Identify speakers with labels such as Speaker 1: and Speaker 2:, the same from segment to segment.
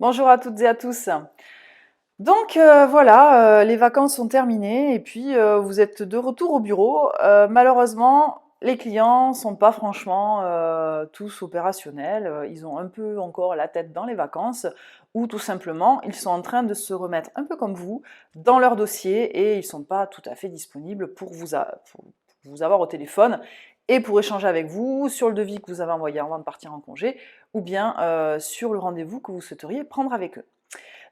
Speaker 1: Bonjour à toutes et à tous. Donc voilà, les vacances sont terminées et puis vous êtes de retour au bureau. Malheureusement, les clients sont pas franchement tous opérationnels. Ils ont un peu encore la tête dans les vacances ou tout simplement ils sont en train de se remettre un peu comme vous dans leur dossier et ils sont pas tout à fait disponibles pour vous avoir au téléphone et pour échanger avec vous sur le devis que vous avez envoyé avant de partir en congé ou bien sur le rendez-vous que vous souhaiteriez prendre avec eux.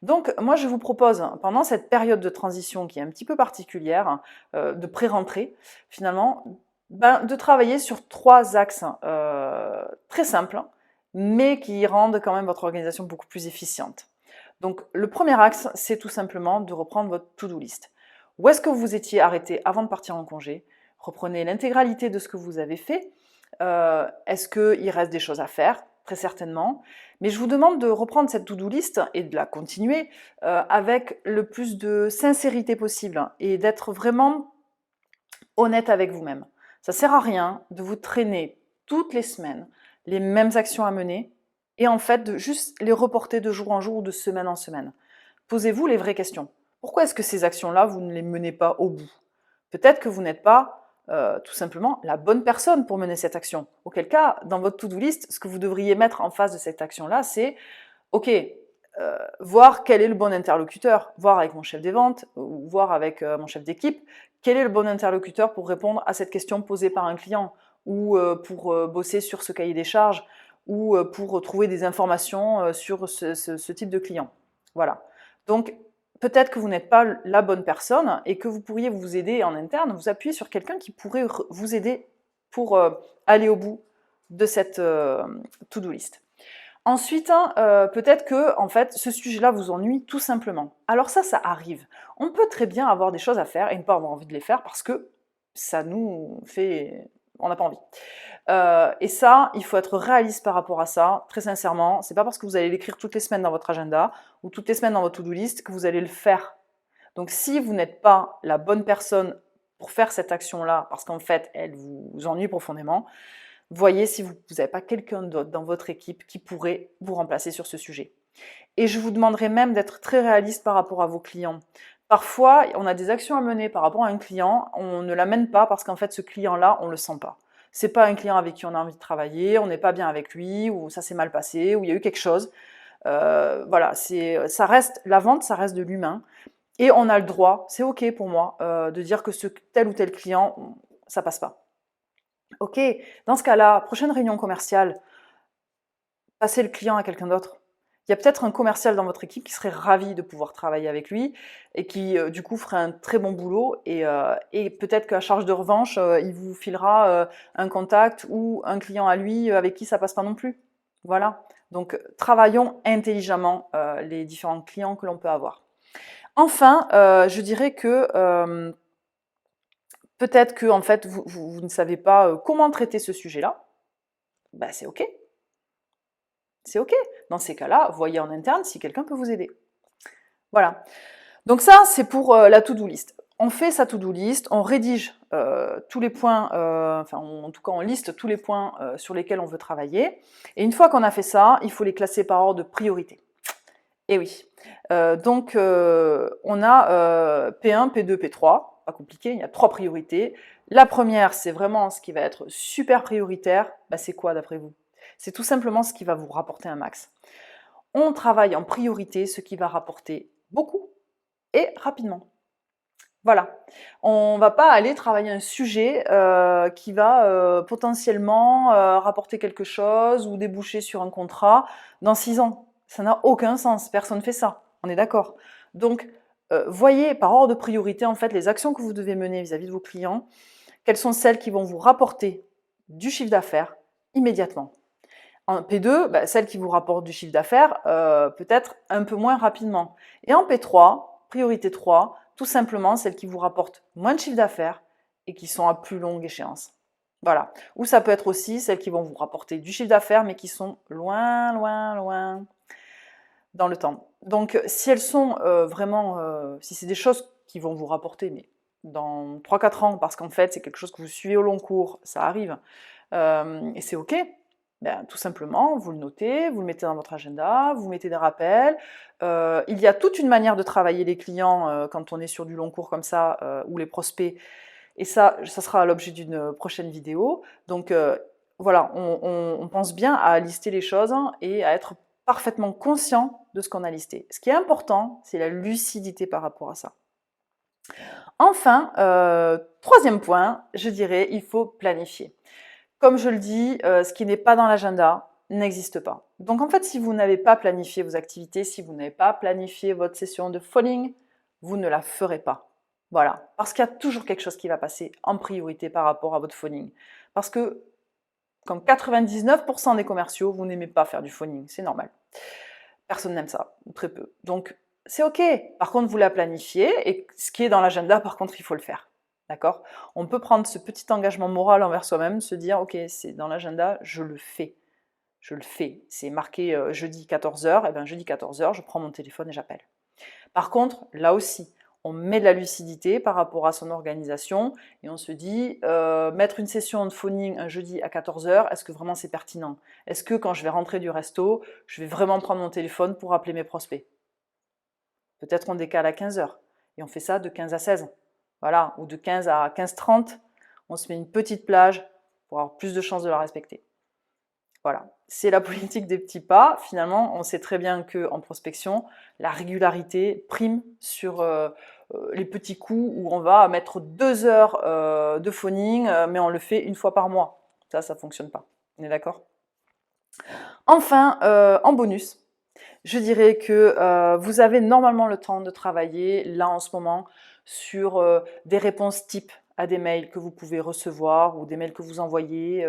Speaker 1: Donc moi je vous propose, pendant cette période de transition qui est un petit peu particulière, de pré-rentrée, finalement, de travailler sur 3 axes très simples, mais qui rendent quand même votre organisation beaucoup plus efficiente. Donc le premier axe, c'est tout simplement de reprendre votre to-do list. Où est-ce que vous étiez arrêté avant de partir en congé? Reprenez l'intégralité de ce que vous avez fait. Est-ce qu'il reste des choses à faire? Très certainement. Mais je vous demande de reprendre cette to-do list et de la continuer avec le plus de sincérité possible et d'être vraiment honnête avec vous-même. Ça sert à rien de vous traîner toutes les semaines les mêmes actions à mener et en fait de juste les reporter de jour en jour ou de semaine en semaine. Posez-vous les vraies questions. Pourquoi est-ce que ces actions-là, vous ne les menez pas au bout? Peut-être que vous n'êtes pas tout simplement la bonne personne pour mener cette action. Auquel cas, dans votre to-do list, ce que vous devriez mettre en face de cette action-là, c'est OK, voir quel est le bon interlocuteur, voir avec mon chef des ventes ou voir avec mon chef d'équipe, quel est le bon interlocuteur pour répondre à cette question posée par un client ou pour bosser sur ce cahier des charges ou pour trouver des informations sur ce type de client. Voilà. Donc, peut-être que vous n'êtes pas la bonne personne et que vous pourriez vous aider en interne, vous appuyer sur quelqu'un qui pourrait vous aider pour aller au bout de cette to-do list. Ensuite, hein, peut-être que en fait, ce sujet-là vous ennuie tout simplement. Alors ça arrive. On peut très bien avoir des choses à faire et ne pas avoir envie de les faire parce que ça nous fait... On n'a pas envie. Et ça, il faut être réaliste par rapport à ça, très sincèrement. C'est pas parce que vous allez l'écrire toutes les semaines dans votre agenda ou toutes les semaines dans votre to-do list que vous allez le faire. Donc si vous n'êtes pas la bonne personne pour faire cette action-là, parce qu'en fait, elle vous ennuie profondément, voyez si vous n'avez pas quelqu'un d'autre dans votre équipe qui pourrait vous remplacer sur ce sujet. Et je vous demanderai même d'être très réaliste par rapport à vos clients. Parfois, on a des actions à mener par rapport à un client, on ne la mène pas parce qu'en fait, ce client-là, on ne le sent pas. C'est pas un client avec qui on a envie de travailler, on n'est pas bien avec lui, ou ça s'est mal passé, ou il y a eu quelque chose. Voilà, ça reste la vente, ça reste de l'humain, et on a le droit, c'est ok pour moi, de dire que ce tel ou tel client, ça passe pas. Ok, dans ce cas-là, prochaine réunion commerciale, passez le client à quelqu'un d'autre. Il y a peut-être un commercial dans votre équipe qui serait ravi de pouvoir travailler avec lui et qui, du coup, ferait un très bon boulot. Et peut-être qu'à charge de revanche, il vous filera un contact ou un client à lui avec qui ça passe pas non plus. Voilà. Donc, travaillons intelligemment les différents clients que l'on peut avoir. Enfin, je dirais que peut-être que en fait, vous ne savez pas comment traiter ce sujet-là. Bah, c'est OK. C'est OK. Dans ces cas-là, voyez en interne si quelqu'un peut vous aider. Voilà. Donc ça, c'est pour la to-do list. On fait sa to-do list, on rédige tous les points, en tout cas on liste tous les points sur lesquels on veut travailler. Et une fois qu'on a fait ça, il faut les classer par ordre de priorité. Et oui. On a P1, P2, P3. Pas compliqué, il y a 3 priorités. La première, c'est vraiment ce qui va être super prioritaire. Bah, c'est quoi d'après vous? C'est tout simplement ce qui va vous rapporter un max. On travaille en priorité ce qui va rapporter beaucoup et rapidement. Voilà. On ne va pas aller travailler un sujet qui va potentiellement rapporter quelque chose ou déboucher sur un contrat dans 6 ans. Ça n'a aucun sens. Personne ne fait ça. On est d'accord. Donc, voyez par ordre de priorité en fait les actions que vous devez mener vis-à-vis de vos clients. Quelles sont celles qui vont vous rapporter du chiffre d'affaires immédiatement. En P2, celle qui vous rapporte du chiffre d'affaires, peut-être un peu moins rapidement. Et en P3, priorité 3, tout simplement celles qui vous rapportent moins de chiffre d'affaires et qui sont à plus longue échéance. Voilà. Ou ça peut être aussi celles qui vont vous rapporter du chiffre d'affaires mais qui sont loin, loin, loin dans le temps. Donc si elles sont si c'est des choses qui vont vous rapporter, mais dans 3-4 ans, parce qu'en fait c'est quelque chose que vous suivez au long cours, ça arrive, et c'est ok, Ben, tout simplement, vous le notez, vous le mettez dans votre agenda, vous mettez des rappels. Il y a toute une manière de travailler les clients quand on est sur du long cours comme ça, ou les prospects, et ça sera l'objet d'une prochaine vidéo. Donc voilà, on pense bien à lister les choses et à être parfaitement conscient de ce qu'on a listé. Ce qui est important, c'est la lucidité par rapport à ça. Enfin, troisième point, je dirais, il faut planifier. Comme je le dis, ce qui n'est pas dans l'agenda n'existe pas. Donc en fait, si vous n'avez pas planifié vos activités, si vous n'avez pas planifié votre session de phoning, vous ne la ferez pas. Voilà, parce qu'il y a toujours quelque chose qui va passer en priorité par rapport à votre phoning. Parce que, comme 99% des commerciaux, vous n'aimez pas faire du phoning, c'est normal. Personne n'aime ça, ou très peu. Donc c'est ok. Par contre, vous la planifiez, et ce qui est dans l'agenda, par contre, il faut le faire. D'accord? On peut prendre ce petit engagement moral envers soi-même, se dire, ok, c'est dans l'agenda, je le fais. Je le fais. C'est marqué jeudi 14h, et bien jeudi 14h, je prends mon téléphone et j'appelle. Par contre, là aussi, on met de la lucidité par rapport à son organisation et on se dit, mettre une session de phoning un jeudi à 14h, est-ce que vraiment c'est pertinent? Est-ce que quand je vais rentrer du resto, je vais vraiment prendre mon téléphone pour appeler mes prospects? Peut-être on décale à 15h et on fait ça de 15 à 16. Voilà, ou de 15 à 15h30, on se met une petite plage pour avoir plus de chances de la respecter. Voilà, c'est la politique des petits pas. Finalement, on sait très bien qu'en prospection, la régularité prime sur les petits coups où on va mettre 2 heures de phoning, mais on le fait une fois par mois. Ça ne fonctionne pas. On est d'accord? Enfin, en bonus, je dirais que vous avez normalement le temps de travailler, là en ce moment, sur des réponses types à des mails que vous pouvez recevoir ou des mails que vous envoyez,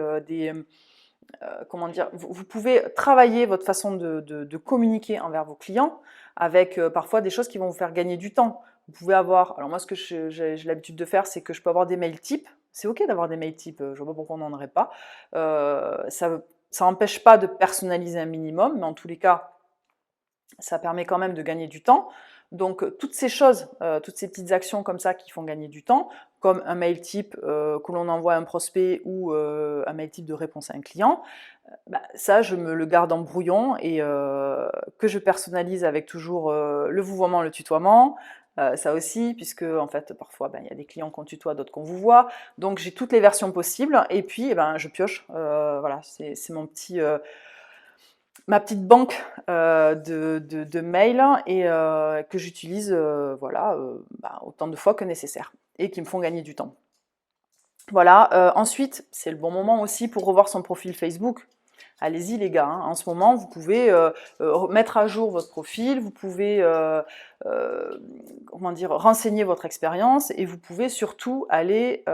Speaker 1: comment dire, vous pouvez travailler votre façon de communiquer envers vos clients avec parfois des choses qui vont vous faire gagner du temps. Vous pouvez avoir, alors moi ce que j'ai l'habitude de faire, c'est que je peux avoir des mails types. C'est ok d'avoir des mails types, je vois pas pourquoi on n'en aurait pas. Ça n'empêche pas de personnaliser un minimum, mais en tous les cas, ça permet quand même de gagner du temps. Donc toutes ces choses, toutes ces petites actions comme ça qui font gagner du temps, comme un mail type que l'on envoie à un prospect ou un mail type de réponse à un client, ça je me le garde en brouillon et que je personnalise avec toujours le vouvoiement, le tutoiement, ça aussi, puisque en fait parfois il y a des clients qu'on tutoie, d'autres qu'on vous voit, donc j'ai toutes les versions possibles et puis je pioche, voilà, c'est mon petit ma petite banque de mails et que j'utilise autant de fois que nécessaire et qui me font gagner du temps. Voilà, ensuite, c'est le bon moment aussi pour revoir son profil Facebook. Allez-y les gars, hein. En ce moment, vous pouvez mettre à jour votre profil, vous pouvez renseigner votre expérience et vous pouvez surtout aller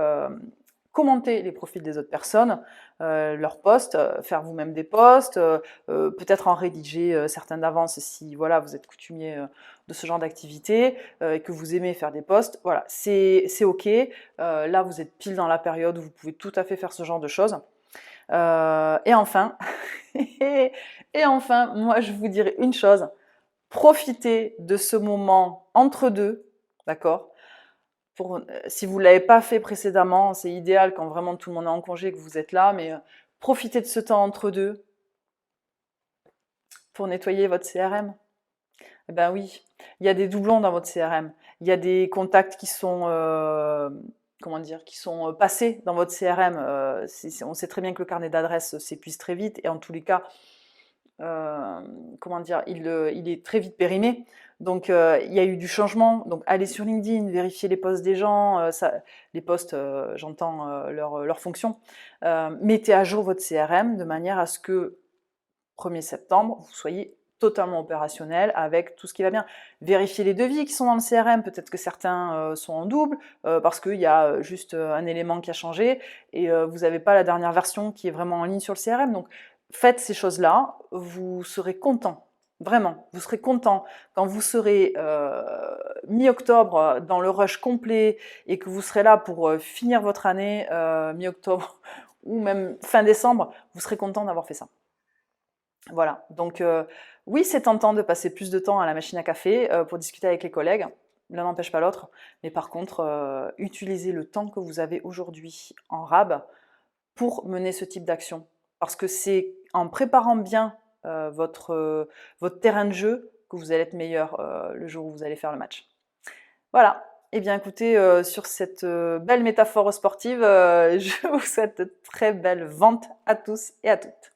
Speaker 1: commenter les profils des autres personnes, leurs posts, faire vous-même des posts, peut-être en rédiger certains d'avance si voilà, vous êtes coutumier de ce genre d'activité et que vous aimez faire des posts. Voilà, c'est ok. Là, vous êtes pile dans la période où vous pouvez tout à fait faire ce genre de choses. Et enfin, et enfin, moi je vous dirais une chose, profitez de ce moment entre deux, d'accord? Si vous ne l'avez pas fait précédemment, c'est idéal quand vraiment tout le monde est en congé et que vous êtes là, mais profitez de ce temps entre deux pour nettoyer votre CRM. Eh ben oui, il y a des doublons dans votre CRM, il y a des contacts qui sont passés dans votre CRM. On sait très bien que le carnet d'adresses s'épuise très vite et en tous les cas, il est très vite périmé. Donc il y a eu du changement. Donc allez sur LinkedIn, vérifiez les posts des gens, les posts, j'entends leur fonction. Mettez à jour votre CRM de manière à ce que 1er septembre, vous soyez totalement opérationnel avec tout ce qui va bien. Vérifiez les devis qui sont dans le CRM, peut-être que certains sont en double, parce qu'il y a juste un élément qui a changé, et vous n'avez pas la dernière version qui est vraiment en ligne sur le CRM. Donc faites ces choses-là, vous serez content. Vraiment, vous serez content quand vous serez mi-octobre dans le rush complet et que vous serez là pour finir votre année mi-octobre ou même fin décembre, vous serez content d'avoir fait ça. Voilà, donc oui, c'est tentant de passer plus de temps à la machine à café pour discuter avec les collègues, l'un n'empêche pas l'autre, mais par contre, utilisez le temps que vous avez aujourd'hui en RAB pour mener ce type d'action. Parce que c'est en préparant bien votre terrain de jeu que vous allez être meilleur le jour où vous allez faire le match. Voilà. Eh bien, écoutez, sur cette belle métaphore sportive, je vous souhaite de très belles ventes à tous et à toutes.